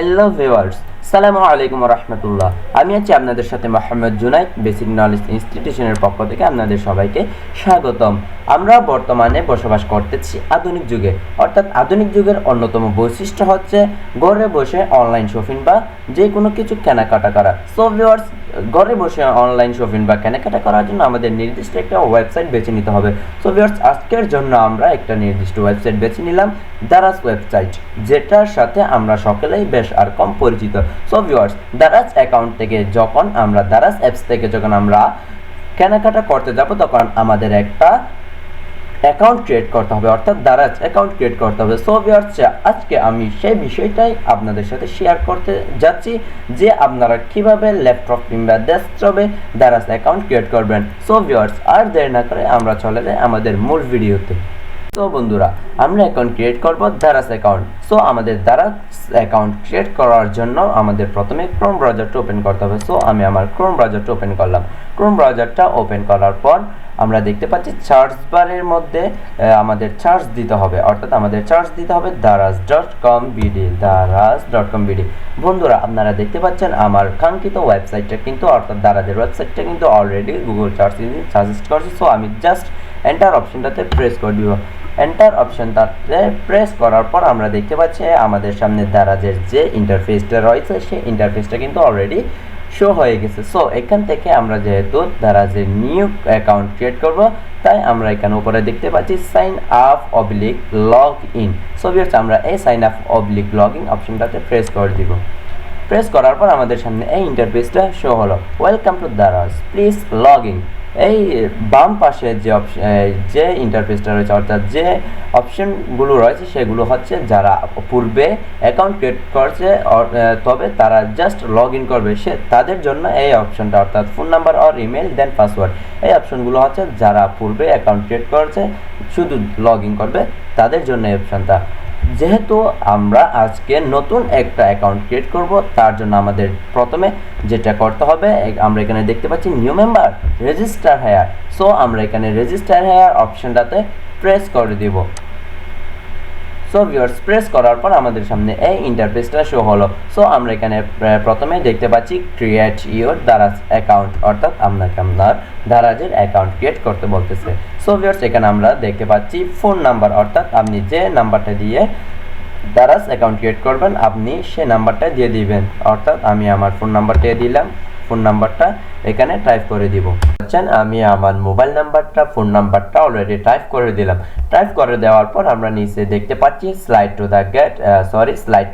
Hello viewers, সালামু আলাইকুম ওয়া রাহমাতুল্লাহ। আমি আছি আপনাদের সাথে মোহাম্মদ জুনাইদ, বেসিক নলেজ ইনস্টিটিউশনের পক্ষ থেকে আপনাদের সবাইকে স্বাগতম। আমরা বর্তমানে বসবাস করতেছি আধুনিক যুগে, অর্থাৎ আধুনিক যুগের অন্যতম বৈশিষ্ট্য হচ্ছে ঘরে বসে অনলাইন শপিং বা যে কোনো কিছু কেনাকাটা করা। সো ভিউয়ার্স, ঘরে বসে অনলাইন শপিং বা কেনাকাটা করার জন্য আমাদের নির্দিষ্ট একটা ওয়েবসাইট বেছে নিতে হবে। সো ভিউয়ার্স, আজকের জন্য আমরা একটা নির্দিষ্ট ওয়েবসাইট বেছে নিলাম, দারাজ ওয়েবসাইট, যেটার সাথে আমরা সকলেই বেশ আর কম পরিচিত। সো ভিউয়ার্স, দারাজ অ্যাকাউন্ট থেকে যখন আমরা দারাজ অ্যাপস থেকে যখন আমরা কেনাকাটা করতে যাব, তখন আমাদের একটা অ্যাকাউন্ট ক্রিয়েট করতে হবে, অর্থাৎ দারাজ অ্যাকাউন্ট ক্রিয়েট করতে হবে। সো ভিউয়ার্স, আজকে আমি সেই বিষয়টাই আপনাদের সাথে শেয়ার করতে যাচ্ছি যে আপনারা কিভাবে ল্যাপটপ কিংবা ডেস্কটপে দারাজ অ্যাকাউন্ট ক্রিয়েট করবেন। সো ভিউয়ার্স, আর দেরি না করে আমরা চলে যাই আমাদের মূল ভিডিওতে। তো বন্ধুরা, আমরা অ্যাকাউন্ট ক্রিয়েট করব দারাজ অ্যাকাউন্ট। সো আমাদের দারাজ অ্যাকাউন্ট ক্রিয়েট করার জন্য আমাদের প্রথমে ক্রোম ব্রাউজারটা ওপেন করতে হবে। সো আমি আমার ক্রোম ব্রাউজারটা ওপেন করলাম। ক্রোম ব্রাউজারটা ওপেন করার পর আমরা দেখতে পাচ্ছি সার্চ বারের মধ্যে আমাদের সার্চ দিতে হবে, অর্থাৎ আমাদের সার্চ দিতে হবে daraz.com.bd, daraz.com.bd। বন্ধুরা, আপনারা দেখতে পাচ্ছেন আমার কাঙ্ক্ষিত ওয়েবসাইটটা কিন্তু, অর্থাৎ দারাজের ওয়েবসাইটটা কিন্তু already Google search engine suggest করছে। সো আমি জাস্ট এন্টার অপশনটাতে প্রেস করে দিব। এন্টার অপশনটাতে প্রেস করার পর আমরা দেখতে পাচ্ছি আমাদের সামনে দারাজের যে ইন্টারফেসটা রয়েছে সেই ইন্টারফেসটা কিন্তু অলরেডি শো হয়ে গেছে। সো এখান থেকে আমরা যেহেতু দারাজের নিউ অ্যাকাউন্ট ক্রিয়েট করব, তাই আমরা এখানে উপরে দেখতে পাচ্ছি সাইন আপ অবলিক লগ ইন। সো ভিউয়ার্স, আমরা এই সাইন আপ অবলিক লগ ইন অপশনটাতে প্রেস করে দিব। প্রেস করার পর আমাদের সামনে এই ইন্টারফেসটা শো হলো, welcome to Daraz, please log in. এই বাম পাশে যে ইন্টারফেসটা রয়েছে, অর্থাৎ যে অপশনগুলো রয়েছে সেগুলো হচ্ছে যারা পূর্বে অ্যাকাউন্ট ক্রিয়েট করছে তবে তারা জাস্ট লগ ইন করবে, তাদের জন্য এই অপশনটা, অর্থাৎ ফোন নাম্বার আর ইমেল দেন পাসওয়ার্ড। এই অপশনগুলো হচ্ছে যারা পূর্বে অ্যাকাউন্ট ক্রিয়েট করছে শুধু লগ ইন করবে তাদের জন্য এই অপশনটা। যেহেতু আমরা আজকে নতুন একটা অ্যাকাউন্ট ক্রিয়েট করব, তার জন্য আমাদের প্রথমে যেটা করতে হবে, আমরা এখানে দেখতে পাচ্ছি new member register here. So আমরা এখানে রেজিস্টার হেয়ার অপশনটাতে প্রেস করে দিব। সো ভিউয়ার্স, প্রেস করার পর আমাদের সামনে এই ইন্টারফেসটা শো হলো। সো আমরা এখানে প্রথমে দেখতে পাচ্ছি ক্রিয়েট ইওর দারাজ অ্যাকাউন্ট, অর্থাৎ আপনাকে আপনার দারাজের অ্যাকাউন্ট ক্রিয়েট করতে বলতেছে। সো ভিউয়ার্স, এখানে আমরা দেখতে পাচ্ছি ফোন নাম্বার, অর্থাৎ আপনি যে নাম্বারটা দিয়ে দারাজ অ্যাকাউন্ট ক্রিয়েট করবেন আপনি সে নাম্বারটা দিয়ে দিবেন, অর্থাৎ আমি আমার ফোন নাম্বারটা দিলাম। ফোন নাম্বারটা এখানে টাইপ করে দিব। আমি আমার মোবাইল নাম্বারটা, ফোন নাম্বারটা অলরেডি টাইপ করে দিলাম। টাইপ করে দেওয়ার পর আমরা নিচে দেখতে পাচ্ছি slide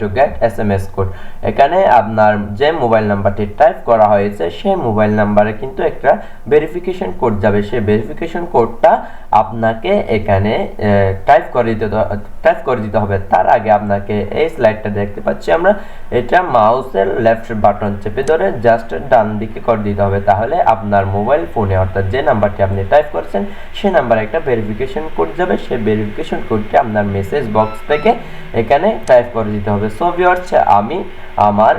to get SMS code. এখানে আপনার যে মোবাইল নাম্বারটি টাইপ করা হয়েছে সেই মোবাইল নাম্বারে কিন্তু একটা ভেরিফিকেশন কোড যাবে। সেই ভেরিফিকেশন কোডটা আপনাকে এখানে টাইপ করে দিতে হবে। তার আগে আপনাকে এই স্লাইডটা দেখতে পাচ্ছি আমরা, এটা মাউসের লেফট বাটন চেপে ধরে জাস্ট ডান দিকে করে দিতে হবে। তাহলে আপনার মোবাইল ফোনে, অর্থাৎ যে নাম্বারটি আপনি টাইপ করছেন সেই নাম্বারে একটা ভেরিফিকেশন কোড যাবে। সেই ভেরিফিকেশন কোডটি আপনার মেসেজ বক্স থেকে এখানে টাইপ করে দিতে হবে। সো ভিউয়ার্স, আমি আমার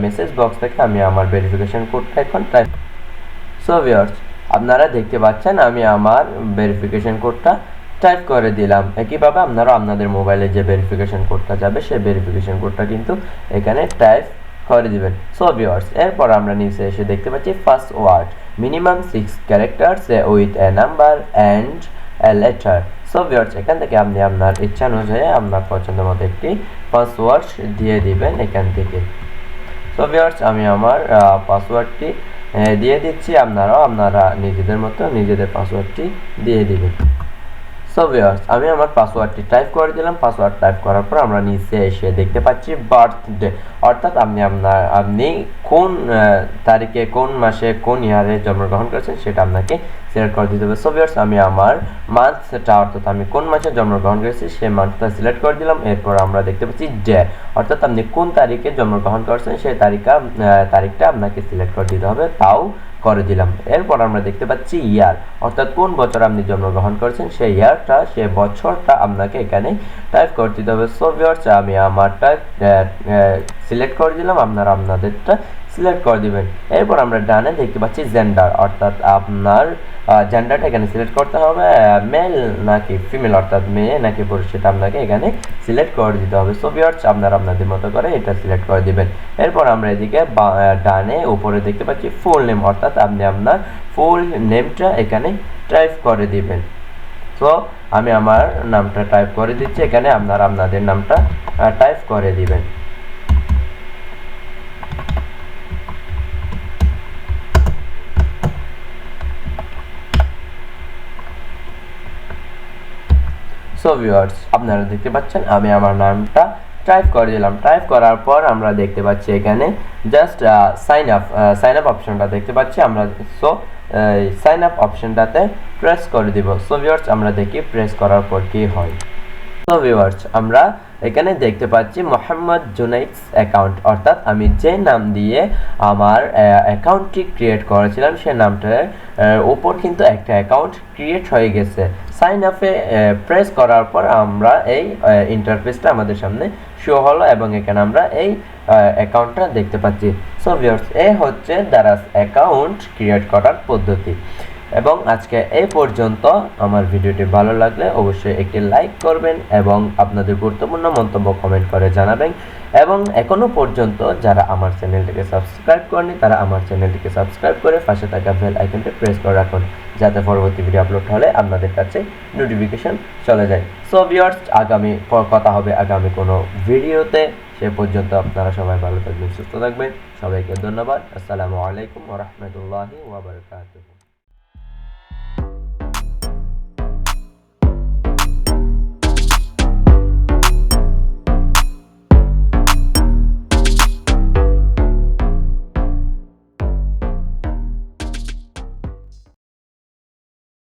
মেসেজ বক্স থেকে আমি আমার ভেরিফিকেশন কোডটা এখন টাইপ। সো ভিউয়ার্স, আপনারা দেখতে পাচ্ছেন আমি আমার ভেরিফিকেশন কোডটা টাইপ করে দিলাম। একইভাবে আপনারা আপনাদের মোবাইলে যে ভেরিফিকেশন কোডটা যাবে সেই ভেরিফিকেশন কোডটা কিন্তু এখানে টাইপ করে দিবেন। সো ভিউয়ার্স, এরপর আমরা নিচে এসে দেখতে পাচ্ছি password minimum 6 characters with a number and a letter. So viewers, এখান থেকে আপনি আপনার ইচ্ছা অনুযায়ী আপনার পছন্দ মতো একটি পাসওয়ার্ড দিয়ে দিবেন এখান থেকে। সো ভিউয়ার্স, আমি আমার পাসওয়ার্ডটি দিয়ে দিচ্ছি, আপনারা নিজেদের মতো নিজেদের পাসওয়ার্ডটি দিয়ে দিবেন। সো ভিউয়ার্স, আমি আমার পাসওয়ার্ডটি টাইপ করে দিলাম। পাসওয়ার্ড টাইপ করার পর আমরা নিচে এসে দেখতে পাচ্ছি বার্থডে, অর্থাৎ আপনি কোন তারিখে, কোন মাসে, কোন ইয়ারে জন্মগ্রহণ করেছেন সেটা আপনাকে সিলেক্ট করে দিতে হবে। সো ভিউয়ার্স, আমি আমার মান্থটা, অর্থাৎ আমি কোন মাসে জন্মগ্রহণ করেছি সেই মান্থটা সিলেক্ট করে দিলাম। এরপর আমরা দেখতে পাচ্ছি ডে, অর্থাৎ আপনি কোন তারিখে জন্মগ্রহণ করেছেন সেই তারিখটা আপনাকে সিলেক্ট করে দিতে হবে, তাও করে দিলাম। এরপর আমরা দেখতে পাচ্ছি ইয়ার, অর্থাৎ কোন বছর আপনি জন্মগ্রহণ করেছেন সেই ইয়ারটা, সেই বছরটা আপনাকে এখানে টাইপ করে দিতে হবে। সো ভিউয়ার্স, আমি আমারটা সিলেক্ট করে দিলাম, আপনারা আপনাদেরটা সিলেক্ট করে দিবেন। এরপর আমরা ডানে দেখতে পাচ্ছি জেন্ডার, অর্থাৎ আপনার জেন্ডারটা এখানে সিলেক্ট করতে হবে, মেল নাকি ফিমেল, অর্থাৎ মেয়ে নাকি পুরুষ, সেটা আপনাকে এখানে সিলেক্ট করে দিতে হবে। সো ভিউয়ার্স, আপনারা আপনাদের মতো করে এটা সিলেক্ট করে দিবেন। এরপর আমরা এদিকে ডানে উপরে দেখতে পাচ্ছি ফুল নেম, অর্থাৎ আপনি আপনার ফুল নেমটা এখানে টাইপ করে দিবেন। সো আমি আমার নামটা টাইপ করে দিচ্ছি, এখানে আপনারা আপনাদের নামটা টাইপ করে দিবেন। সো ভিউয়ার্স, আপনারা দেখতে পাচ্ছেন আমি আমার নামটা টাইপ করে দিলাম। টাইপ করার পর আমরা দেখতে পাচ্ছি এখানে জাস্ট সাইন আপ অপশনটা দেখতে পাচ্ছি আমরা। সো সাইন আপ অপশনটাতে প্রেস করে দিব। সো ভিউয়ার্স, আমরা দেখি প্রেস করার পর কি হয়। সো ভিউয়ার্স, আমরা এখানে দেখতে পাচ্ছি মোহাম্মদ জুনাইদস অ্যাকাউন্ট, অর্থাৎ আমি যে নাম দিয়ে আমার অ্যাকাউন্টটি ক্রিয়েট করেছিলাম সেই নামটার উপর কিন্তু একটা অ্যাকাউন্ট ক্রিয়েট হয়ে গেছে। সাইন আপে প্রেস করার পর আমরা এই ইন্টারফেসটা আমাদের সামনে শো হলো এবং এখানে আমরা এই অ্যাকাউন্টটা দেখতে পাচ্ছি। সো ভিউয়ার্স, এই হচ্ছে দারাজ অ্যাকাউন্ট ক্রিয়েট করার পদ্ধতি। এবং আজকে এই পর্যন্ত। আমার ভিডিওটি ভালো লাগলে অবশ্যই একটি লাইক করবেন এবং আপনাদের গুরুত্বপূর্ণ মন্তব্য কমেন্ট করে জানাবেন। এবং এখনও পর্যন্ত যারা আমার চ্যানেলটিকে সাবস্ক্রাইব করেনি তারা আমার চ্যানেলটিকে সাবস্ক্রাইব করে পাশে থাকা বেল আইকনটি প্রেস করে রাখুন, যাতে পরবর্তী ভিডিও আপলোড হলে আপনাদের কাছে নোটিফিকেশন চলে যায়। সো ভিউয়ার্স, কথা হবে আগামী কোনো ভিডিওতে। সে পর্যন্ত আপনারা সবাই ভালো থাকবেন, সুস্থ থাকবেন। সবাইকে ধন্যবাদ। আসসালামু আলাইকুম ওয়া রাহমাতুল্লাহি ওয়া বারাকাতুহু।